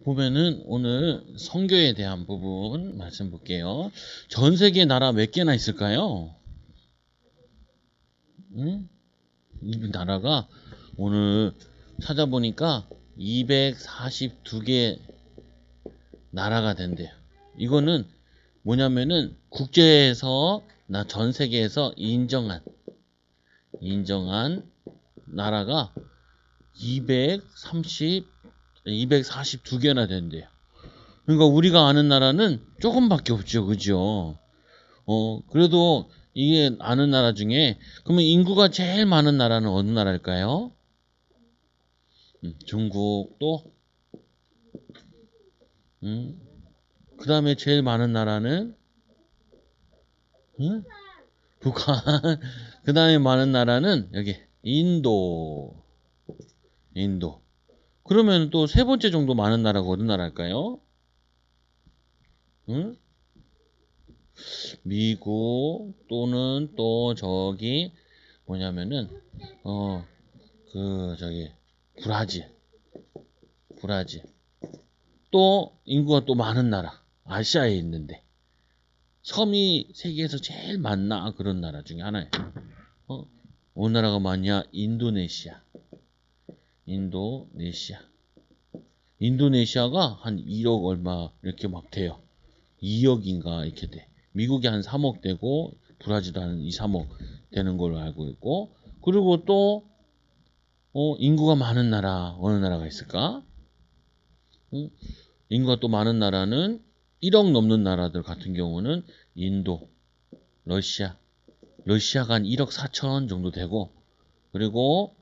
보면은 오늘 선교에 대한 부분 말씀 볼게요. 전 세계 나라 몇 개나 있을까요? 응? 이 나라가 오늘 찾아보니까 242개 나라가 된대요. 이거는 뭐냐면은 국제에서 나 전 세계에서 인정한 나라가 242개나 된대요. 그러니까 우리가 아는 나라는 조금밖에 없죠. 그죠? 그래도 이게 아는 나라 중에 그러면 인구가 제일 많은 나라는 어느 나라일까요? 중국 또 그 다음에 제일 많은 나라는 북한 그 다음에 많은 나라는 여기 인도 그러면 또 세 번째 정도 많은 나라가 어느 나라일까요? 응? 미국 또는 또 저기 뭐냐면은 저기 브라질 또 인구가 또 많은 나라 아시아에 있는데 섬이 세계에서 제일 많나 그런 나라 중에 하나예요. 어느 나라가 많냐? 인도네시아가 한 1억 얼마 이렇게 막 돼요. 2억인가 이렇게 돼. 미국이 한 3억 되고 브라질도 한 2, 3억 되는 걸로 알고 있고 그리고 또 인구가 많은 나라 어느 나라가 있을까? 인구가 또 많은 나라는 1억 넘는 나라들 같은 경우는 인도, 러시아가 한 1억 4천 정도 되고 그리고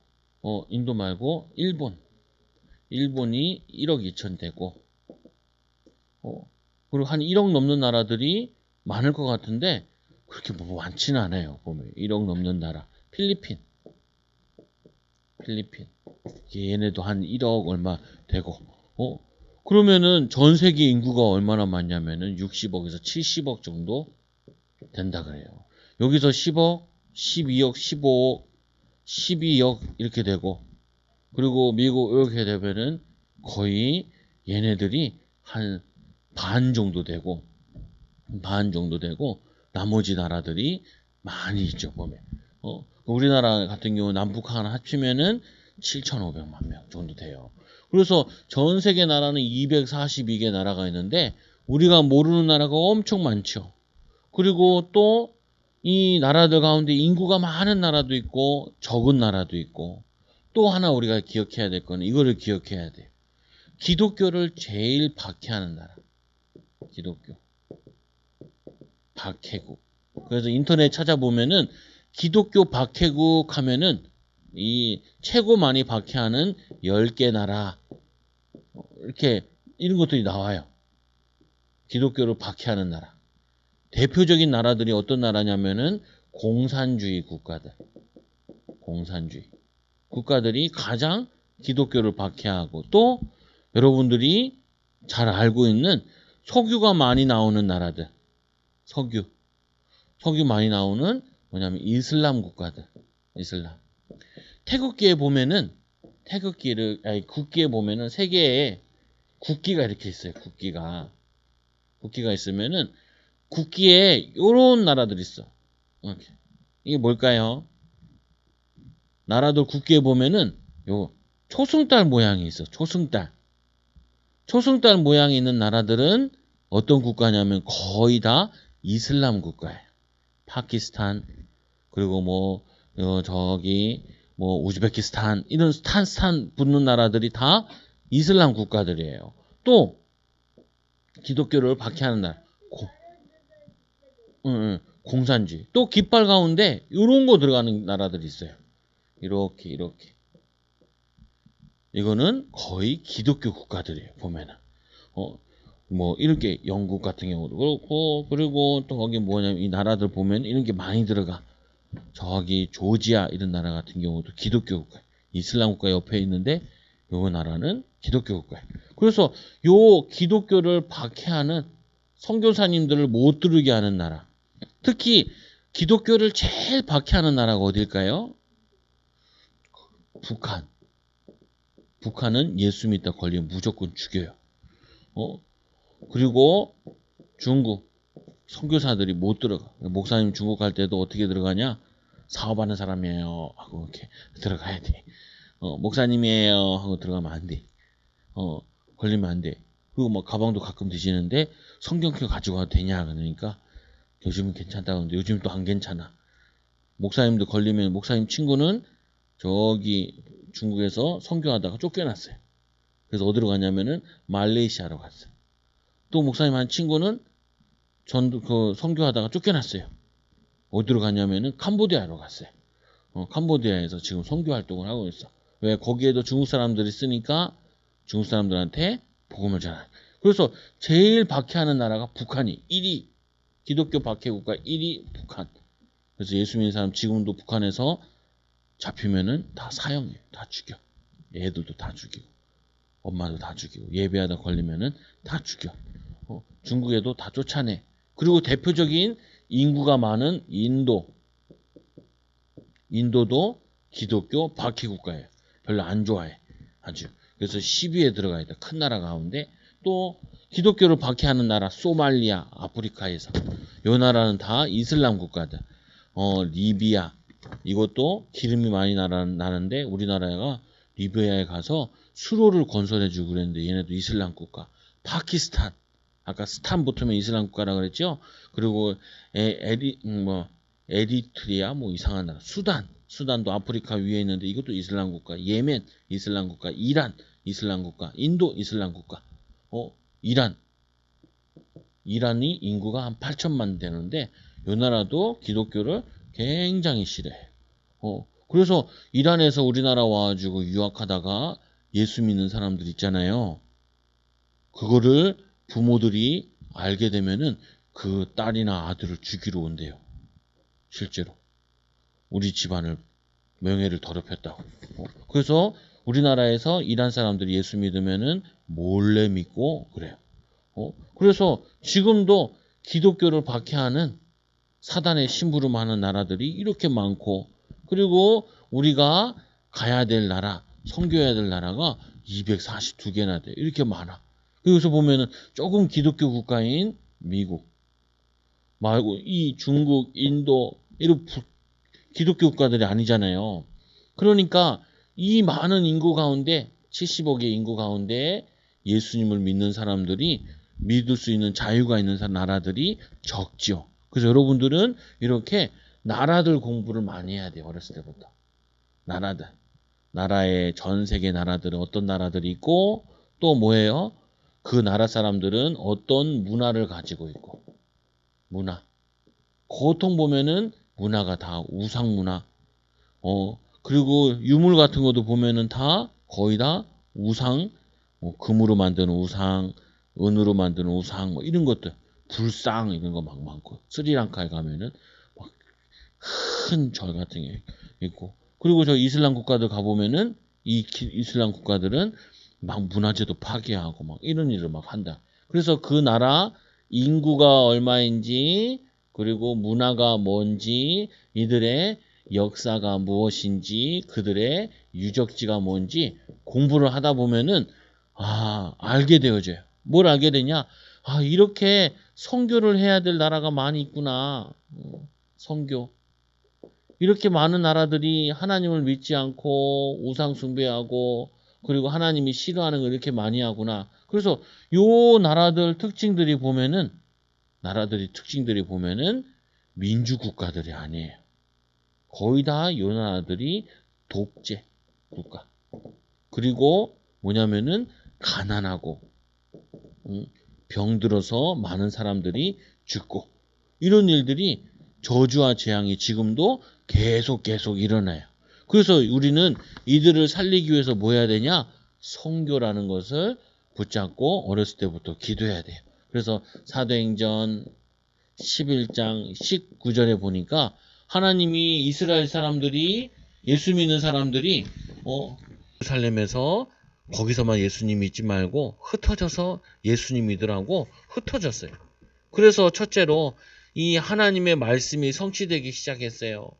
인도 말고 일본이 1억 2천 되고 그리고 한 1억 넘는 나라들이 많을 것 같은데 그렇게 뭐 많지는 않아요. 보면 1억 넘는 나라 필리핀 얘네도 한 1억 얼마 되고 그러면은 전 세계 인구가 얼마나 많냐면은 60억에서 70억 정도 된다 그래요. 여기서 10억, 12억, 15억, 12억 이렇게 되고 그리고 미국 이렇게 되면은 거의 얘네들이 한 반 정도 되고 나머지 나라들이 많이 있죠 보면. 우리나라 같은 경우 남북한 합치면은 7,500만 명 정도 돼요. 그래서 전 세계 나라는 242개 나라가 있는데 우리가 모르는 나라가 엄청 많죠. 그리고 또 이 나라들 가운데 인구가 많은 나라도 있고 적은 나라도 있고 또 하나 우리가 기억해야 될 거는 이거를 기억해야 돼요. 기독교를 제일 박해하는 나라. 기독교. 박해국. 그래서 인터넷 찾아보면은 기독교 박해국 하면은 이 최고 많이 박해하는 10개 나라 이렇게 이런 것들이 나와요. 기독교를 박해하는 나라. 대표적인 나라들이 어떤 나라냐면은 공산주의 국가들이 가장 기독교를 박해하고 또 여러분들이 잘 알고 있는 석유가 많이 나오는 나라들. 석유 많이 나오는 뭐냐면 이슬람 국가들. 태극기에 보면은 국기에 보면은 세 개의 국기가 이렇게 있어요. 국기가 있으면은 국기에 요런 나라들 있어. 이렇게. 이게 뭘까요? 나라들 국기에 보면은 요 초승달 모양이 있어. 초승달 모양이 있는 나라들은 어떤 국가냐면 거의 다 이슬람 국가예요. 파키스탄 그리고 뭐 저기 뭐 우즈베키스탄 이런 스탄 붙는 나라들이 다 이슬람 국가들이에요. 또 기독교를 박해하는 나라 공산주의 또 깃발 가운데 이런 거 들어가는 나라들이 있어요. 이렇게 이거는 거의 기독교 국가들이에요. 보면은 뭐 이렇게 영국 같은 경우도 그렇고 그리고 또 거기 뭐냐면 이 나라들 보면 이런 게 많이 들어가. 저기 조지아 이런 나라 같은 경우도 기독교 국가, 이슬람 국가 옆에 있는데 요 나라는 기독교 국가예요. 그래서 요 기독교를 박해하는 선교사님들을 못 들게 하는 나라. 특히 기독교를 제일 박해하는 나라가 어딜까요? 북한은 예수 믿다 걸리면 무조건 죽여요. 그리고 중국 선교사들이 못 들어가. 목사님 중국 갈 때도 어떻게 들어가냐? 사업하는 사람이에요 하고 이렇게 들어가야 돼. 목사님이에요 하고 들어가면 안 돼. 걸리면 안 돼. 그리고 뭐 가방도 가끔 드시는데 성경표 가지고 와도 되냐 그러니까 요즘은 괜찮다고 하는데 요즘 또 안 괜찮아. 목사님도 걸리면 목사님 친구는 저기 중국에서 선교하다가 쫓겨났어요. 그래서 어디로 갔냐면은 말레이시아로 갔어요. 또 목사님 한 친구는 그 선교하다가 쫓겨났어요. 어디로 갔냐면은 캄보디아로 갔어요. 캄보디아에서 지금 선교 활동을 하고 있어. 왜? 거기에도 중국 사람들이 쓰니까 중국 사람들한테 복음을 전하는. 그래서 제일 박해하는 나라가 북한이 1위. 기독교 박해 국가 1위 북한. 그래서 예수 믿는 사람 지금도 북한에서 잡히면은 다 사형해요. 다 죽여. 애들도 다 죽이고 엄마도 다 죽이고 예배하다 걸리면은 다 죽여. 중국에도 다 쫓아내. 그리고 대표적인 인구가 많은 인도도 기독교 박해 국가예요. 별로 안 좋아해. 아주. 그래서 10위에 들어가 있다. 큰 나라 가운데 또 기독교를 박해하는 나라 소말리아, 아프리카에서 이 나라는 다 이슬람 국가들. 리비아 이것도 기름이 많이 나는데 우리나라가 리비아에 가서 수로를 건설해주고 그랬는데 얘네도 이슬람 국가. 파키스탄 아까 스탄 붙으면 이슬람 국가라 그랬죠. 그리고 에리트리아 뭐 이상한 나라 수단도 아프리카 위에 있는데 이것도 이슬람 국가. 예멘 이슬람 국가. 이란 이슬람 국가. 인도 이슬람 국가. 이란이 인구가 한 8천만 되는데 이 나라도 기독교를 굉장히 싫어해. 그래서 이란에서 우리나라 와가지고 유학하다가 예수 믿는 사람들 있잖아요. 그거를 부모들이 알게 되면은 그 딸이나 아들을 죽이러 온대요. 실제로. 우리 집안을 명예를 더럽혔다고. 그래서 우리나라에서 이란 사람들이 예수 믿으면은 몰래 믿고 그래요. 그래서 지금도 기독교를 박해하는 사단의 심부름하는 나라들이 이렇게 많고 그리고 우리가 가야 될 나라, 선교해야 될 나라가 242개나 돼. 이렇게 많아. 여기서 보면은 조금 기독교 국가인 미국 말고 이 중국, 인도 이런 기독교 국가들이 아니잖아요. 그러니까 이 많은 인구 가운데 70억의 인구 가운데 예수님을 믿는 사람들이 믿을 수 있는 자유가 있는 나라들이 적지요. 그래서 여러분들은 이렇게 나라들 공부를 많이 해야 돼요. 어렸을 때부터. 나라들. 나라의 전 세계 나라들은 어떤 나라들이 있고 또 뭐예요? 그 나라 사람들은 어떤 문화를 가지고 있고 문화. 보통 보면은 문화가 다 우상 문화. 그리고 유물 같은 것도 보면은 다 거의 다 우상, 금으로 만드는 우상, 은으로 만드는 우상, 뭐 이런 것들, 불상 이런 거 막 많고 스리랑카에 가면은 막 큰 절 같은 게 있고 그리고 저 이슬람 국가들 가보면은 이 이슬람 국가들은 막 문화재도 파괴하고 막 이런 일을 막 한다. 그래서 그 나라 인구가 얼마인지 그리고 문화가 뭔지 이들의 역사가 무엇인지 그들의 유적지가 뭔지 공부를 하다 보면은 알게 되어져요. 뭘 알게 되냐? 이렇게 선교를 해야 될 나라가 많이 있구나. 선교. 이렇게 많은 나라들이 하나님을 믿지 않고 우상 숭배하고 그리고 하나님이 싫어하는 걸 이렇게 많이 하구나. 그래서 요 나라들이 특징들이 보면은 민주 국가들이 아니에요. 거의 다 요 나라들이 독재 국가. 그리고 뭐냐면은 가난하고 병들어서 많은 사람들이 죽고 이런 일들이 저주와 재앙이 지금도 계속 일어나요. 그래서 우리는 이들을 살리기 위해서 뭐 해야 되냐? 선교라는 것을 붙잡고 어렸을 때부터 기도해야 돼요. 그래서 사도행전 11장 19절에 보니까 하나님이 이스라엘 사람들이 예수 믿는 사람들이 예루살렘에서 거기서만 예수님 믿지 말고 흩어져서 예수님 믿으라고 흩어졌어요. 그래서 첫째로 이 하나님의 말씀이 성취되기 시작했어요.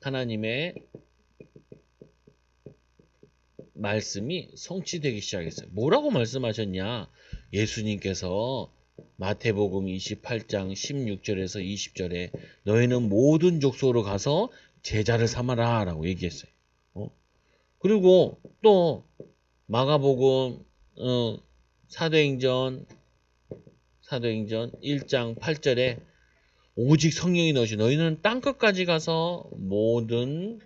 하나님의 말씀이 성취되기 시작했어요. 뭐라고 말씀하셨냐? 예수님께서 마태복음 28장 16절에서 20절에 너희는 모든 족속으로 가서 제자를 삼아라 라고 얘기했어요. 그리고 또 마가복음 사도행전 1장 8절에 오직 성령이 너시 너희는 땅끝까지 가서 모든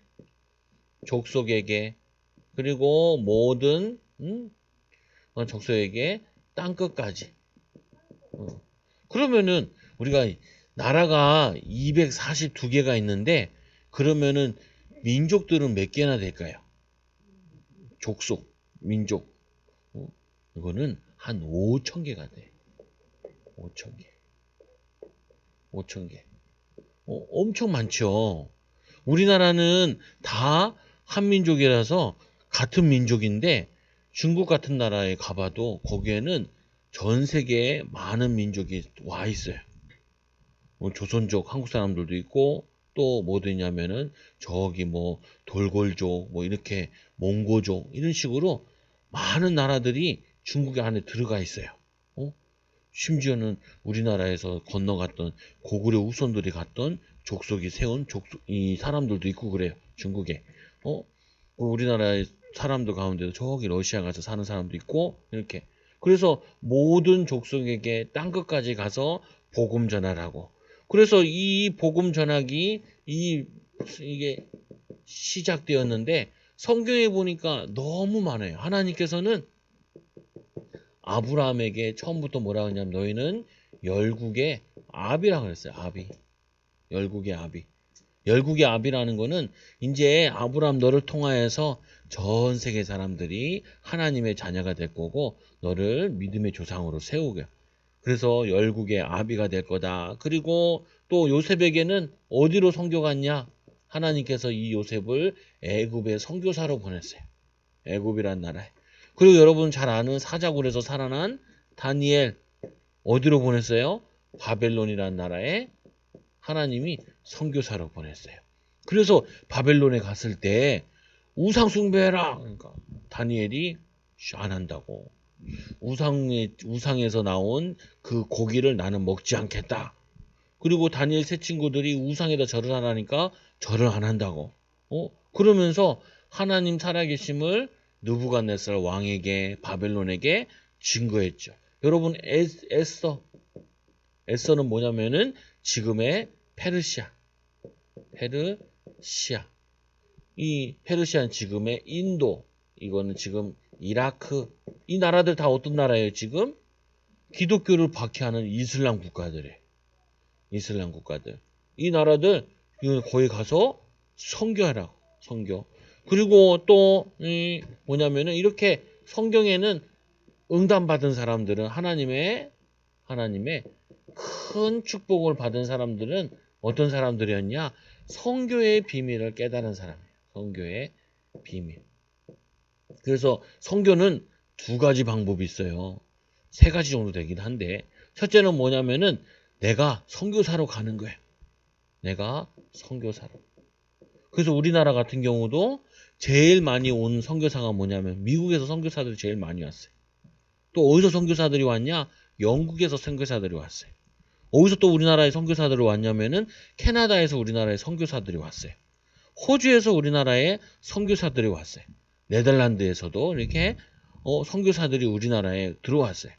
족속에게 그리고 모든 족속에게 땅끝까지. 그러면은 우리가 나라가 242개가 있는데 그러면은 민족들은 몇 개나 될까요? 족속, 민족. 이거는 한 5,000개가 돼. 5,000개. 5,000개. 엄청 많죠. 우리나라는 다 한민족이라서 같은 민족인데 중국 같은 나라에 가봐도 거기에는 전 세계에 많은 민족이 와 있어요. 조선족 한국 사람들도 있고 또 뭐도 있냐면은 저기 뭐 돌골족 뭐 이렇게 몽고족 이런 식으로 많은 나라들이 중국 안에 들어가 있어요. 심지어는 우리나라에서 건너갔던 고구려 후손들이 갔던 족속이 세운 이 사람들도 있고 그래요. 중국에. 우리나라의 사람들 가운데도 저기 러시아 가서 사는 사람도 있고 이렇게. 그래서 모든 족속에게 땅끝까지 가서 복음 전하라고. 그래서 이 복음 전하기 이게 시작되었는데 성경에 보니까 너무 많아요. 하나님께서는 아브라함에게 처음부터 뭐라고 하냐면 너희는 열국의 아비라고 그랬어요. 아비. 열국의 아비. 열국의 아비라는 거는 이제 아브라함 너를 통하여서 전 세계 사람들이 하나님의 자녀가 될 거고 너를 믿음의 조상으로 세우게. 그래서 열국의 아비가 될 거다. 그리고 또 요셉에게는 어디로 선교갔냐? 하나님께서 이 요셉을 애굽의 선교사로 보냈어요. 애굽이란 나라에. 그리고 여러분 잘 아는 사자굴에서 살아난 다니엘 어디로 보냈어요? 바벨론이라는 나라에 하나님이 선교사로 보냈어요. 그래서 바벨론에 갔을 때 우상 숭배해라. 그러니까 다니엘이 안 한다고. 우상에서 나온 그 고기를 나는 먹지 않겠다. 그리고 다니엘 세 친구들이 우상에다 절을 하라니까 절을 안 한다고. 그러면서 하나님 살아계심을 느부갓네살 왕에게 바벨론에게 증거했죠. 여러분 에서는 뭐냐면은 지금의 페르시아. 이 페르시아는 지금의 인도. 이거는 지금 이라크. 이 나라들 다 어떤 나라예요? 지금 기독교를 박해하는 이슬람 국가들이에요. 이슬람 국가들. 이 나라들 거기 가서 선교하라고. 선교. 그리고 또 뭐냐면은 이렇게 성경에는 응답받은 사람들은 하나님의 큰 축복을 받은 사람들은 어떤 사람들이었냐? 선교의 비밀을 깨달은 사람이에요. 선교의 비밀. 그래서 선교는 두 가지 방법이 있어요. 세 가지 정도 되긴 한데 첫째는 뭐냐면은 내가 선교사로 가는 거예요. 내가 선교사로. 그래서 우리나라 같은 경우도 제일 많이 온 선교사가 뭐냐면 미국에서 선교사들이 제일 많이 왔어요. 또 어디서 선교사들이 왔냐? 영국에서 선교사들이 왔어요. 어디서 또 우리나라에 선교사들이 왔냐면은 캐나다에서 우리나라에 선교사들이 왔어요. 호주에서 우리나라에 선교사들이 왔어요. 네덜란드에서도 이렇게 선교사들이 우리나라에 들어왔어요.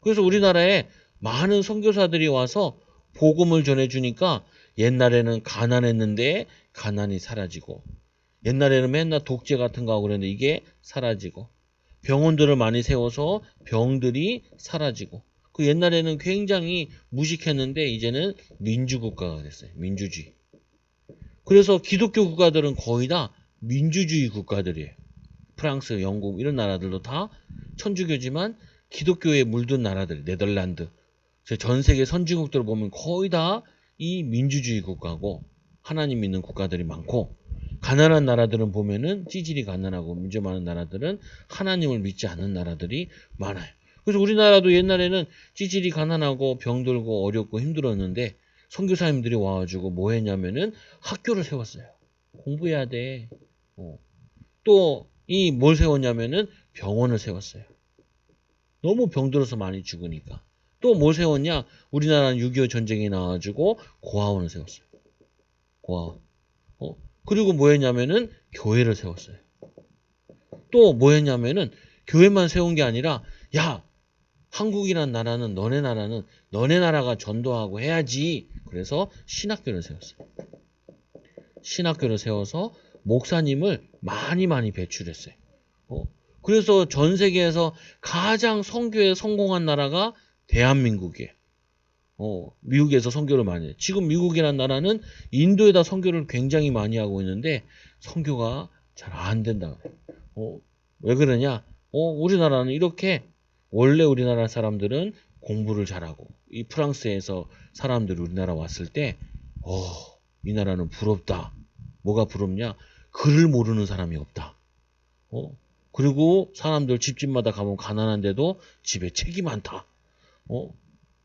그래서 우리나라에 많은 선교사들이 와서 복음을 전해주니까 옛날에는 가난했는데 가난이 사라지고 옛날에는 맨날 독재 같은 거 하고 그랬는데 이게 사라지고 병원들을 많이 세워서 병들이 사라지고 그 옛날에는 굉장히 무식했는데 이제는 민주국가가 됐어요. 민주주의. 그래서 기독교 국가들은 거의 다 민주주의 국가들이에요. 프랑스, 영국 이런 나라들도 다 천주교지만 기독교에 물든 나라들, 네덜란드. 전 세계 선진국들을 보면 거의 다 이 민주주의 국가고 하나님 믿는 국가들이 많고 가난한 나라들은 보면은 찌질이 가난하고 문제 많은 나라들은 하나님을 믿지 않는 나라들이 많아요. 그래서 우리나라도 옛날에는 찌질이 가난하고 병들고 어렵고 힘들었는데 선교사님들이 와가지고 뭐 했냐면은 학교를 세웠어요. 공부해야 돼. 또 이 뭘 세웠냐면은 병원을 세웠어요. 너무 병들어서 많이 죽으니까. 또 뭐 세웠냐? 우리나라는 6.25 전쟁이 나와가지고 고아원을 세웠어요. 고아원. 그리고 뭐 했냐면은 교회를 세웠어요. 또 뭐 했냐면은 교회만 세운 게 아니라 야, 한국이란 나라는 너네 나라가 전도하고 해야지. 그래서 신학교를 세웠어요. 신학교를 세워서 목사님을 많이 배출했어요. 그래서 전 세계에서 가장 선교에 성공한 나라가 대한민국이에요. 미국에서 선교를 많이 해요. 지금 미국이라는 나라는 인도에다 선교를 굉장히 많이 하고 있는데 선교가 잘 안 된다. 왜 그러냐? 우리나라는 이렇게 원래 우리나라 사람들은 공부를 잘하고 이 프랑스에서 사람들이 우리나라 왔을 때 이 나라는 부럽다. 뭐가 부럽냐? 글을 모르는 사람이 없다. 그리고 사람들 집집마다 가면 가난한데도 집에 책이 많다.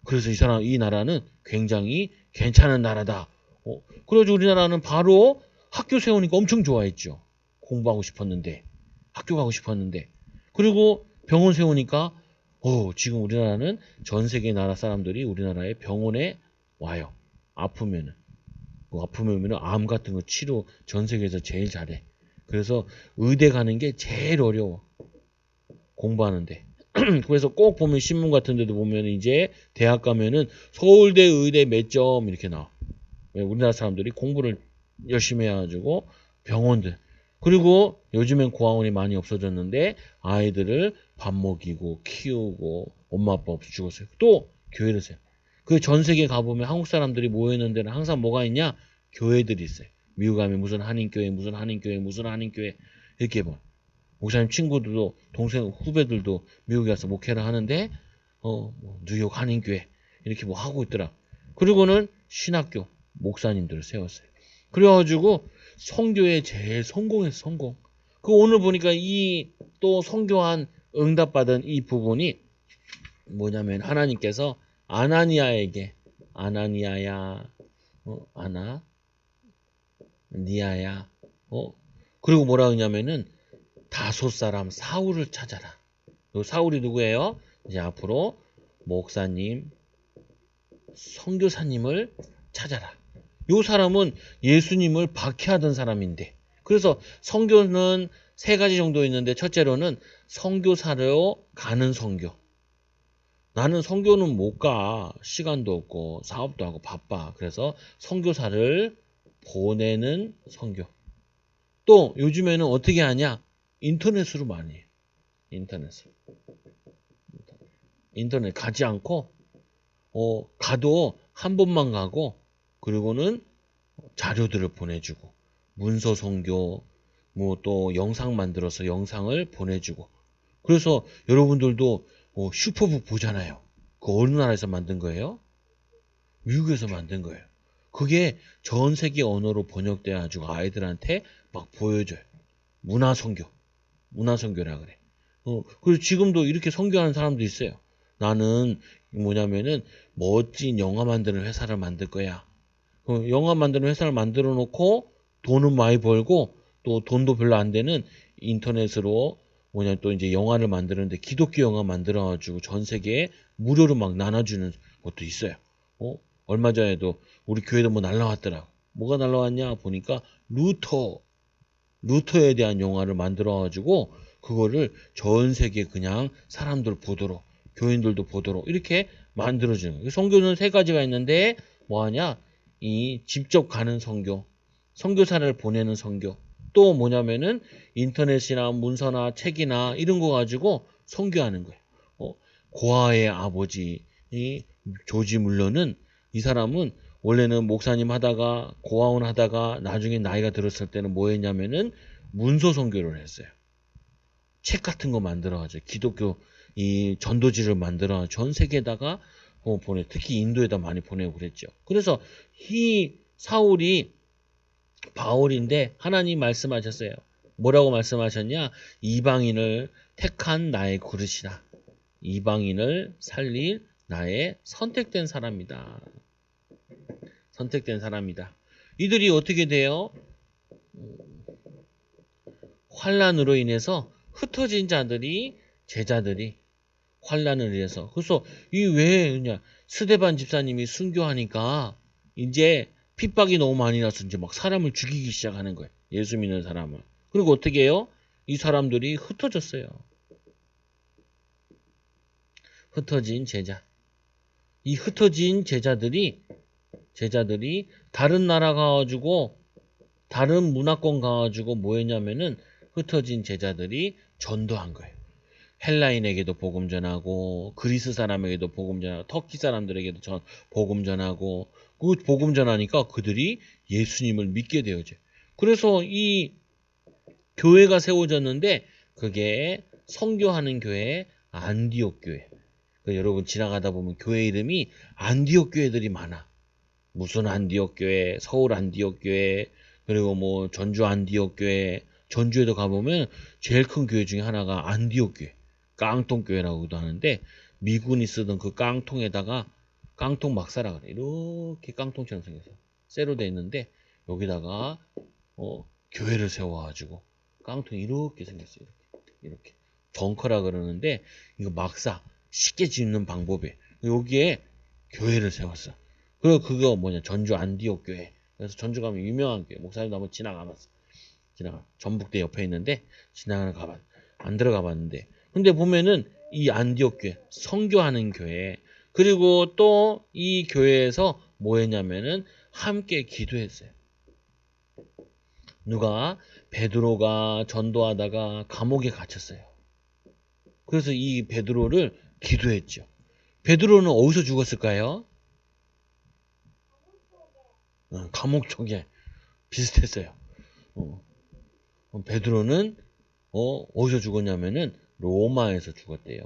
그래서 이 나라는 굉장히 괜찮은 나라다. 그래서 우리나라는 바로 학교 세우니까 엄청 좋아했죠. 공부하고 싶었는데, 학교 가고 싶었는데. 그리고 병원 세우니까, 지금 우리나라는 전 세계 나라 사람들이 우리나라에 병원에 와요. 아프면은. 아프면 암 같은 거 치료 전 세계에서 제일 잘해. 그래서 의대 가는 게 제일 어려워. 공부하는데. 그래서 꼭 보면 신문 같은 데도 보면 이제 대학 가면은 서울대 의대 몇 점 이렇게 나와. 우리나라 사람들이 공부를 열심히 해가지고 병원들. 그리고 요즘엔 고아원이 많이 없어졌는데 아이들을 밥 먹이고 키우고 엄마 아빠 없이 죽었어요. 또 교회를 세요. 그 전 세계 가보면 한국 사람들이 모여있는 데는 항상 뭐가 있냐? 교회들이 있어요. 미국 가면 무슨 한인교회 이렇게 봐. 목사님 친구들도 동생 후배들도 미국에 가서 목회를 하는데 뉴욕 한인교회 이렇게 뭐 하고 있더라. 그리고는 신학교 목사님들을 세웠어요. 그래가지고 선교에 제일 성공했어. 성공. 그 오늘 보니까 이 또 선교한 응답받은 이 부분이 뭐냐면 하나님께서 아나니아에게 아나니아야 니아야 그리고 뭐라 하냐면은 다소 사람 사울을 찾아라. 요 사울이 누구예요? 이제 앞으로 목사님, 선교사님을 찾아라. 요 사람은 예수님을 박해하던 사람인데 그래서 선교는 세 가지 정도 있는데 첫째로는 선교사로 가는 선교. 나는 선교는 못 가. 시간도 없고 사업도 하고 바빠. 그래서 선교사를 보내는 선교. 또 요즘에는 어떻게 하냐? 인터넷으로 많이 해요. 인터넷 가지 않고 가도 한 번만 가고 그리고는 자료들을 보내주고 문서 선교 뭐 또 영상 만들어서 영상을 보내주고 그래서 여러분들도 슈퍼북 보잖아요. 그 어느 나라에서 만든 거예요? 미국에서 만든 거예요. 그게 전 세계 언어로 번역돼 가지고 아이들한테 막 보여줘요. 문화 선교라 그래. 그리고 지금도 이렇게 선교하는 사람도 있어요. 나는 뭐냐면은 멋진 영화 만드는 회사를 만들 거야. 영화 만드는 회사를 만들어 놓고 돈은 많이 벌고 또 돈도 별로 안 되는 인터넷으로 뭐냐 또 이제 영화를 만드는데 기독교 영화 만들어 가지고 전 세계에 무료로 막 나눠주는 것도 있어요. 얼마 전에도 우리 교회도 뭐 날라왔더라. 뭐가 날라왔냐 보니까 루터에 대한 영화를 만들어 가지고 그거를 전 세계 그냥 사람들 보도록 교인들도 보도록 이렇게 만들어주는 거예요. 선교는 세 가지가 있는데 뭐하냐? 이 직접 가는 선교, 선교사를 보내는 선교, 또 뭐냐면은 인터넷이나 문서나 책이나 이런 거 가지고 선교하는 거예요. 고아의 아버지 이 조지 물러는 이 사람은 원래는 목사님 하다가 고아원 하다가 나중에 나이가 들었을 때는 뭐 했냐면은 문서 선교를 했어요. 책 같은 거 만들어가지고 기독교 이 전도지를 만들어 전 세계에다가 보내 특히 인도에다 많이 보내고 그랬죠. 그래서 이 사울이 바울인데 하나님 말씀하셨어요. 뭐라고 말씀하셨냐? 이방인을 택한 나의 그릇이다. 이방인을 살릴 나의 선택된 사람이다. 선택된 사람이다. 이들이 어떻게 돼요? 환난으로 인해서 흩어진 자들이 제자들이 환란을 위해서. 그래서 이 왜 그냥 스데반 집사님이 순교하니까 이제 핍박이 너무 많이 나서 이제 막 사람을 죽이기 시작하는 거예요. 예수 믿는 사람을. 그리고 어떻게 해요? 이 사람들이 흩어졌어요. 흩어진 제자. 이 흩어진 제자들이 다른 나라 가가지고 다른 문화권 가가지고 뭐 했냐면은 흩어진 제자들이 전도한 거예요. 헬라인에게도 복음 전하고 그리스 사람에게도 복음 전하고 터키 사람들에게도 복음 전하고 그 복음 전하니까 그들이 예수님을 믿게 되어져. 그래서 이 교회가 세워졌는데 그게 선교하는 교회 안디옥 교회. 여러분 지나가다 보면 교회 이름이 안디옥 교회들이 많아. 무슨 안디옥 교회, 서울 안디옥 교회, 그리고 뭐 전주 안디옥 교회, 전주에도 가보면 제일 큰 교회 중에 하나가 안디옥 교회, 깡통 교회라고도 하는데 미군이 쓰던 그 깡통에다가 깡통 막사라 그래. 이렇게 깡통처럼 생겨서 쇠로 돼 있는데 여기다가 교회를 세워가지고 깡통이 이렇게 생겼어요. 이렇게 벙커라 그러는데 이거 막사 쉽게 짓는 방법이에요. 여기에 교회를 세웠어. 그리고 그거 뭐냐 전주 안디옥 교회. 그래서 전주 가면 유명한 교회. 목사님도 한번 지나가봤어. 전북대 옆에 있는데 안 들어가봤는데 근데 보면은 이 안디옥 교회 선교하는 교회 그리고 또 이 교회에서 뭐 했냐면은 함께 기도했어요. 누가 베드로가 전도하다가 감옥에 갇혔어요. 그래서 이 베드로를 기도했죠. 베드로는 어디서 죽었을까요? 감옥 쪽에 비슷했어요. 베드로는 어디서 죽었냐면은 로마에서 죽었대요.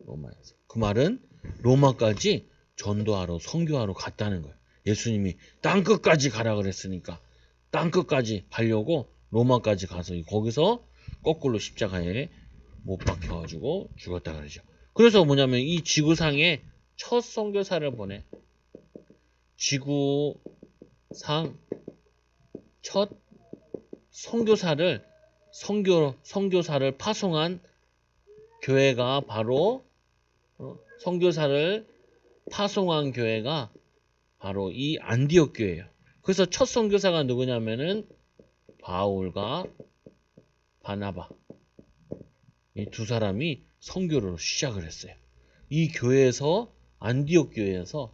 로마에서. 그 말은 로마까지 전도하러 선교하러 갔다는 거예요. 예수님이 땅끝까지 가라 그랬으니까 땅끝까지 가려고 로마까지 가서 거기서 거꾸로 십자가에 못 박혀가지고 죽었다 그러죠. 그래서 뭐냐면 이 지구상에 첫 선교사를 보내. 지구상 첫 선교사를 파송한 교회가 바로 선교사를 파송한 교회가 바로 이 안디옥 교회예요. 그래서 첫 선교사가 누구냐면은 바울과 바나바 이 두 사람이 선교를 시작을 했어요. 이 교회에서 안디옥 교회에서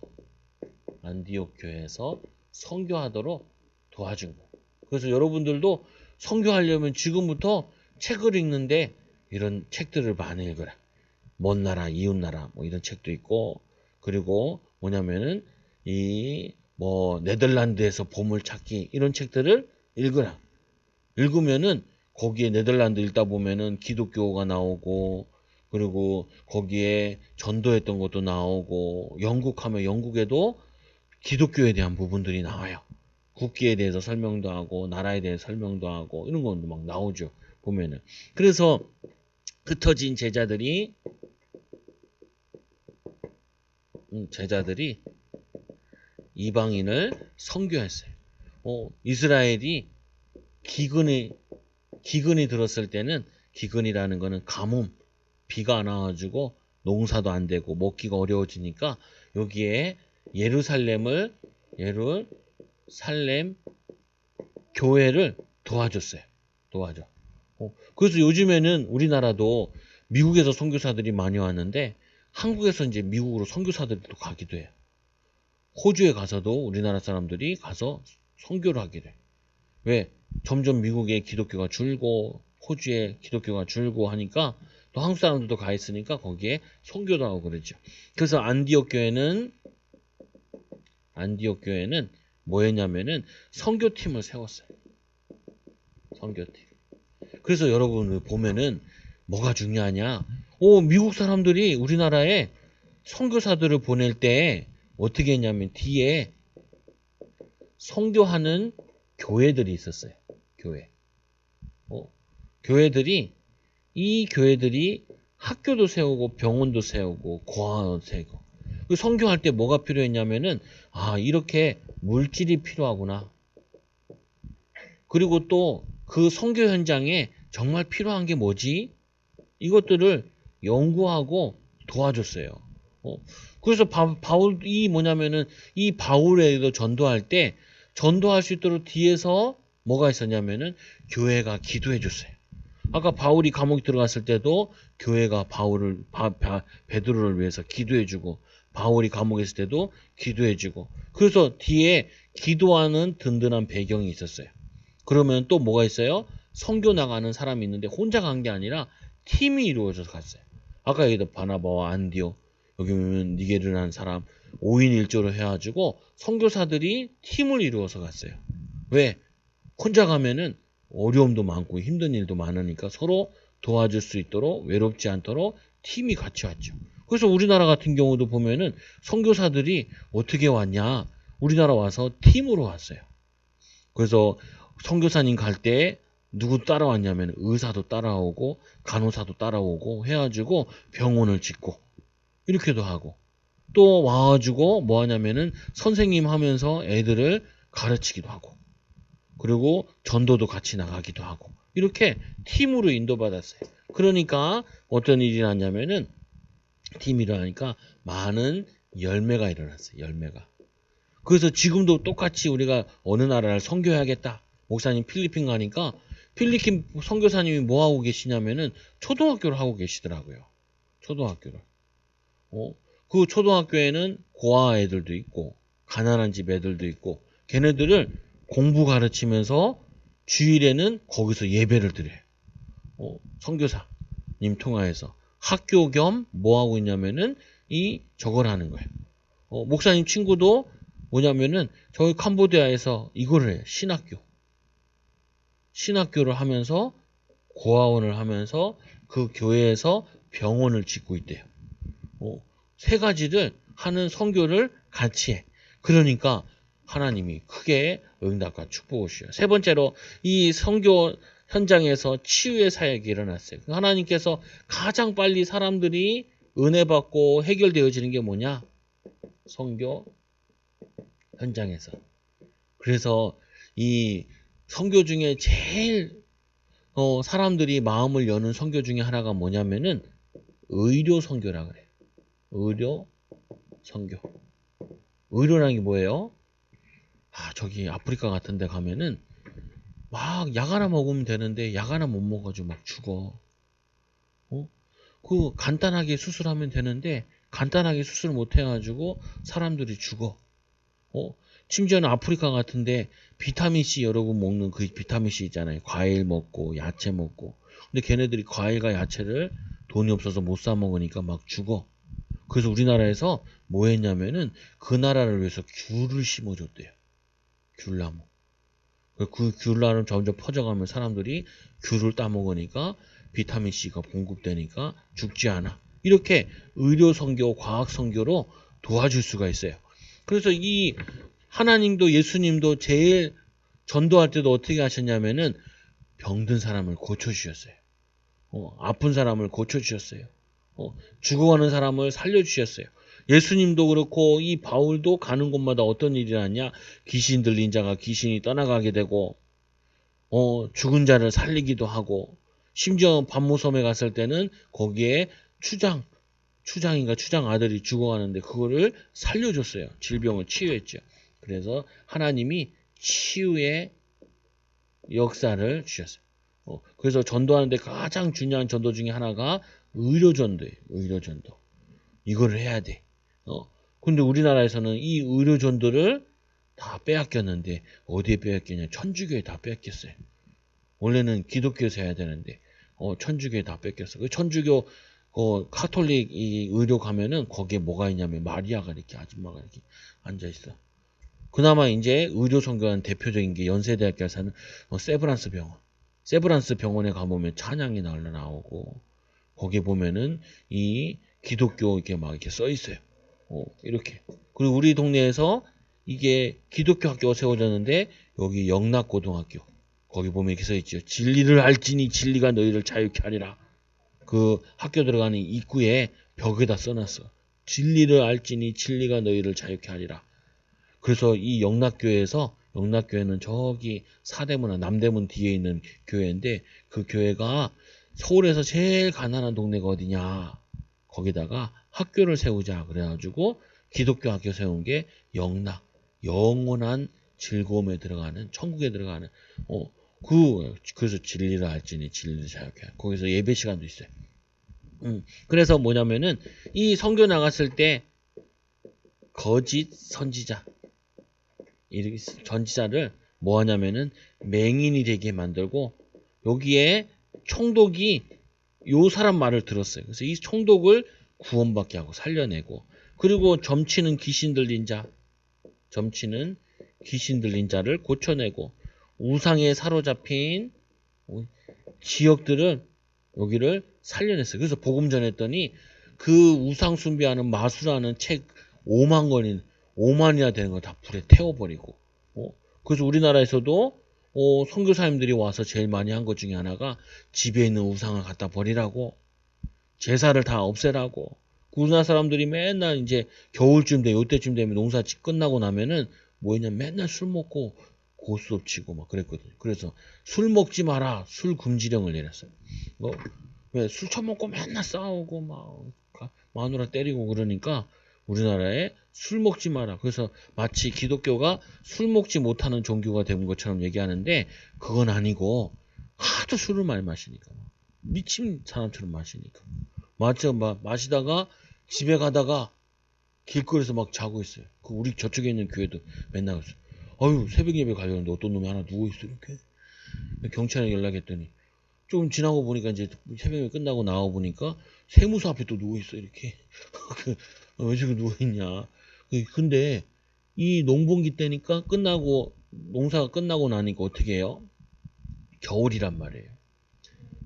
선교하도록 도와준 거예요. 그래서 여러분들도 선교하려면 지금부터 책을 읽는데 이런 책들을 많이 읽어라. 먼 나라, 이웃 나라 뭐 이런 책도 있고 그리고 뭐냐면은 이 뭐 네덜란드에서 보물 찾기 이런 책들을 읽으라. 읽으면은 거기에 네덜란드 읽다 보면은 기독교가 나오고 그리고 거기에 전도했던 것도 나오고 영국 하면 영국에도 기독교에 대한 부분들이 나와요. 국기에 대해서 설명도 하고 나라에 대해서 설명도 하고 이런 것도 막 나오죠. 보면은. 그래서 흩어진 제자들이 이방인을 선교했어요. 이스라엘이 기근이 들었을 때는 기근이라는 거는 가뭄, 비가 안 와가지고 농사도 안 되고 먹기가 어려워지니까 여기에 예루살렘 교회를 도와줬어요. 그래서 요즘에는 우리나라도 미국에서 선교사들이 많이 왔는데 한국에서 이제 미국으로 선교사들이 또 가기도 해요. 호주에 가서도 우리나라 사람들이 가서 선교를 하게 돼. 왜? 점점 미국에 기독교가 줄고 호주에 기독교가 줄고 하니까 또 한국 사람들도 가 있으니까 거기에 선교도 하고 그러죠. 그래서 안디옥 교회는 뭐 했냐면은 선교팀을 세웠어요. 선교팀. 그래서 여러분 보면은 뭐가 중요하냐? 미국 사람들이 우리나라에 선교사들을 보낼 때 어떻게 했냐면 뒤에 선교하는 교회들이 있었어요. 교회들이 학교도 세우고 병원도 세우고 고아원도 세우고 선교할 때 뭐가 필요했냐면은 이렇게 물질이 필요하구나. 그리고 또 그 선교 현장에 정말 필요한 게 뭐지? 이것들을 연구하고 도와줬어요. 그래서 바울이 뭐냐면은 이 바울에도 전도할 때 전도할 수 있도록 뒤에서 뭐가 있었냐면은 교회가 기도해 줬어요. 아까 바울이 감옥에 들어갔을 때도 교회가 베드로를 위해서 기도해주고 바울이 감옥에 있을 때도 기도해주고 그래서 뒤에 기도하는 든든한 배경이 있었어요. 그러면 또 뭐가 있어요? 선교 나가는 사람이 있는데 혼자 간 게 아니라 팀이 이루어져서 갔어요. 아까 얘기했던 바나바와 안디오 여기 보면 니게르라는 사람 5인 1조로 해가지고 선교사들이 팀을 이루어서 갔어요. 왜? 혼자 가면은 어려움도 많고 힘든 일도 많으니까 서로 도와줄 수 있도록 외롭지 않도록 팀이 같이 왔죠. 그래서 우리나라 같은 경우도 보면은 선교사들이 어떻게 왔냐? 우리나라 와서 팀으로 왔어요. 그래서 선교사님 갈 때 누구 따라왔냐면 의사도 따라오고 간호사도 따라오고 해가지고 병원을 짓고 이렇게도 하고 또 와가지고 뭐 하냐면은 선생님 하면서 애들을 가르치기도 하고 그리고 전도도 같이 나가기도 하고 이렇게 팀으로 인도받았어요. 그러니까 어떤 일이 났냐면은 팀이 일어나니까 많은 열매가 일어났어요. 열매가. 그래서 지금도 똑같이 우리가 어느 나라를 선교해야겠다. 목사님 필리핀 가니까 필리핀 선교사님이 뭐 하고 계시냐면은 초등학교를 하고 계시더라고요. 초등학교를. 그 초등학교에는 고아 애들도 있고 가난한 집 애들도 있고 걔네들을 공부 가르치면서 주일에는 거기서 예배를 드려요. 선교사님 통하여서 학교 겸 뭐 하고 있냐면은 저걸 하는 거예요. 목사님 친구도 뭐냐면은 저희 캄보디아에서 이거를 해요. 신학교를 하면서 고아원을 하면서 그 교회에서 병원을 짓고 있대요. 세 가지를 하는 선교를 같이 해. 그러니까 하나님이 크게 응답과 축복을 주셔요. 세 번째로 이 선교 현장에서 치유의 사역이 일어났어요. 하나님께서 가장 빨리 사람들이 은혜 받고 해결되어지는 게 뭐냐? 선교 현장에서. 그래서 이 선교 중에 제일 사람들이 마음을 여는 선교 중에 하나가 뭐냐면은 의료 선교라 그래요. 의료 선교. 의료라는 게 뭐예요? 저기 아프리카 같은 데 가면은 막 약 하나 먹으면 되는데 약 하나 못 먹어가지고 막 죽어. 그 간단하게 수술하면 되는데 간단하게 수술 못 해가지고 사람들이 죽어. 심지어는 아프리카 같은데 비타민C 여러분 먹는 그 비타민C 있잖아요. 과일 먹고 야채 먹고. 근데 걔네들이 과일과 야채를 돈이 없어서 못 사 먹으니까 막 죽어. 그래서 우리나라에서 뭐 했냐면은 그 나라를 위해서 귤을 심어줬대요. 귤나무. 그 귤나무 점점 퍼져가면 사람들이 귤을 따먹으니까 비타민C가 공급되니까 죽지 않아. 이렇게 의료 선교, 과학 선교로 도와줄 수가 있어요. 그래서 이 하나님도 예수님도 제일 전도할 때도 어떻게 하셨냐면은 병든 사람을 고쳐주셨어요. 아픈 사람을 고쳐주셨어요. 죽어가는 사람을 살려주셨어요. 예수님도 그렇고 이 바울도 가는 곳마다 어떤 일이 났냐? 귀신 들린 자가 귀신이 떠나가게 되고 죽은 자를 살리기도 하고 심지어 반모섬에 갔을 때는 거기에 추장인가 추장 아들이 죽어가는데 그거를 살려줬어요. 질병을 치유했죠. 그래서 하나님이 치유의 역사를 주셨어요. 그래서 전도하는데 가장 중요한 전도 중에 하나가 의료전도예요. 의료전도. 이거를 해야 돼. 근데 우리나라에서는 이 의료전도를 다 빼앗겼는데 어디에 빼앗겼냐? 천주교에 다 빼앗겼어요. 원래는 기독교에서 해야 되는데 천주교에 다 뺏겼어. 그 천주교 카톨릭 이 의료 가면은 거기에 뭐가 있냐면 마리아가 이렇게 아줌마가 이렇게 앉아 있어. 그나마 이제 의료 선교한 대표적인 게 연세대학교에 사는 세브란스 병원. 세브란스 병원에 가보면 찬양이 나오고 거기 보면은 이 기독교 이렇게 막 이렇게 써 있어요. 이렇게. 그리고 우리 동네에서 이게 기독교 학교가 세워졌는데 여기 영락고등학교. 거기 보면 이렇게 써 있죠. 진리를 알지니 진리가 너희를 자유케 하리라. 그 학교 들어가는 입구에 벽에다 써놨어. 진리를 알지니 진리가 너희를 자유케 하리라. 그래서 이 영락교회는 저기 사대문이나 남대문 뒤에 있는 교회인데 그 교회가 서울에서 제일 가난한 동네가 어디냐? 거기다가 학교를 세우자 그래가지고 기독교 학교 세운 게 영락, 영원한 즐거움에 들어가는 천국에 들어가는 그래서 진리를 알지니 진리를 자유케 거기서 예배 시간도 있어요. 그래서 뭐냐면은 이 선교 나갔을 때 거짓 선지자 이 전지자를 뭐 하냐면은 맹인이 되게 만들고 여기에 총독이 요 사람 말을 들었어요. 그래서 이 총독을 구원받게 하고 살려내고 그리고 점치는 귀신 들린 자를 고쳐내고 우상에 사로잡힌 지역들은 여기를 살려냈어요. 그래서 복음 전했더니 그 우상 숭배하는 마수라는 책 5만이나 되는 거 다 불에 태워버리고 그래서 우리나라에서도 선교사님들이 와서 제일 많이 한 것 중에 하나가 집에 있는 우상을 갖다 버리라고 제사를 다 없애라고 우리나라 사람들이 맨날 이제 겨울쯤 돼 요때쯤 되면 농사 끝나고 나면은 뭐였냐 맨날 술 먹고 고스톱 치고 막 그랬거든요. 그래서 술 먹지 마라 술 금지령을 내렸어요. 왜 술 처먹고 맨날 싸우고 막 마누라 때리고 그러니까 우리나라에 술 먹지 마라. 그래서 마치 기독교가 술 먹지 못하는 종교가 된 것처럼 얘기하는데 그건 아니고 하도 술을 많이 마시니까 미친 사람처럼 마시니까 마시다가 집에 가다가 길거리에서 막 자고 있어요. 우리 저쪽에 있는 교회도 맨날 그랬어요. 아유 새벽 예배 가려는데 어떤 놈이 하나 누워있어 이렇게. 경찰에 연락했더니 좀 지나고 보니까 이제 새벽 예배 끝나고 나와 보니까 세무서 앞에 또 누워있어 이렇게. 왜 저기 누워있냐. 근데 이 농번기 때니까 농사가 끝나고 나니까 어떻게 해요? 겨울이란 말이에요.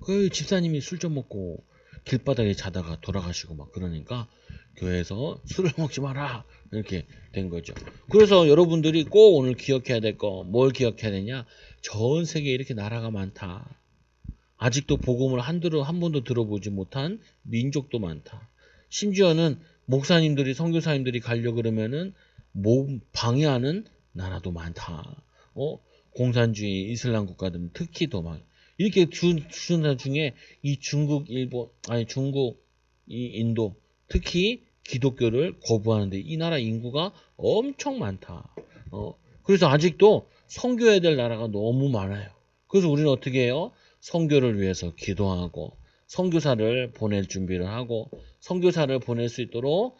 그 집사님이 술 좀 먹고 길바닥에 자다가 돌아가시고 막 그러니까 교회에서 술을 먹지 마라 이렇게 된 거죠. 그래서 여러분들이 꼭 오늘 기억해야 될 거 뭘 기억해야 되냐? 전 세계에 이렇게 나라가 많다. 아직도 복음을 한 번도 들어보지 못한 민족도 많다. 심지어는 목사님들이 선교사님들이 가려고 그러면은 방해하는 나라도 많다. 공산주의 이슬람 국가들 특히 더 많아. 이렇게 주는 나라 중에 이 중국, 인도 특히 기독교를 거부하는데 이 나라 인구가 엄청 많다. 그래서 아직도 선교해야 될 나라가 너무 많아요. 그래서 우리는 어떻게 해요? 선교를 위해서 기도하고 선교사를 보낼 준비를 하고 선교사를 보낼 수 있도록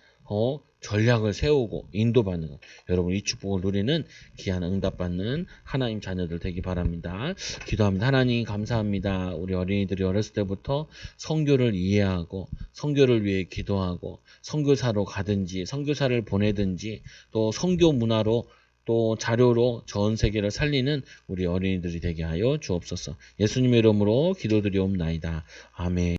전략을 세우고 인도받는 것. 여러분 이 축복을 누리는 귀한 응답받는 하나님 자녀들 되기 바랍니다. 기도합니다. 하나님 감사합니다. 우리 어린이들이 어렸을 때부터 선교를 이해하고 선교를 위해 기도하고 선교사로 가든지 선교사를 보내든지 또 선교 문화로 또 자료로 전 세계를 살리는 우리 어린이들이 되게 하여 주옵소서. 예수님의 이름으로 기도드리옵나이다. 아멘.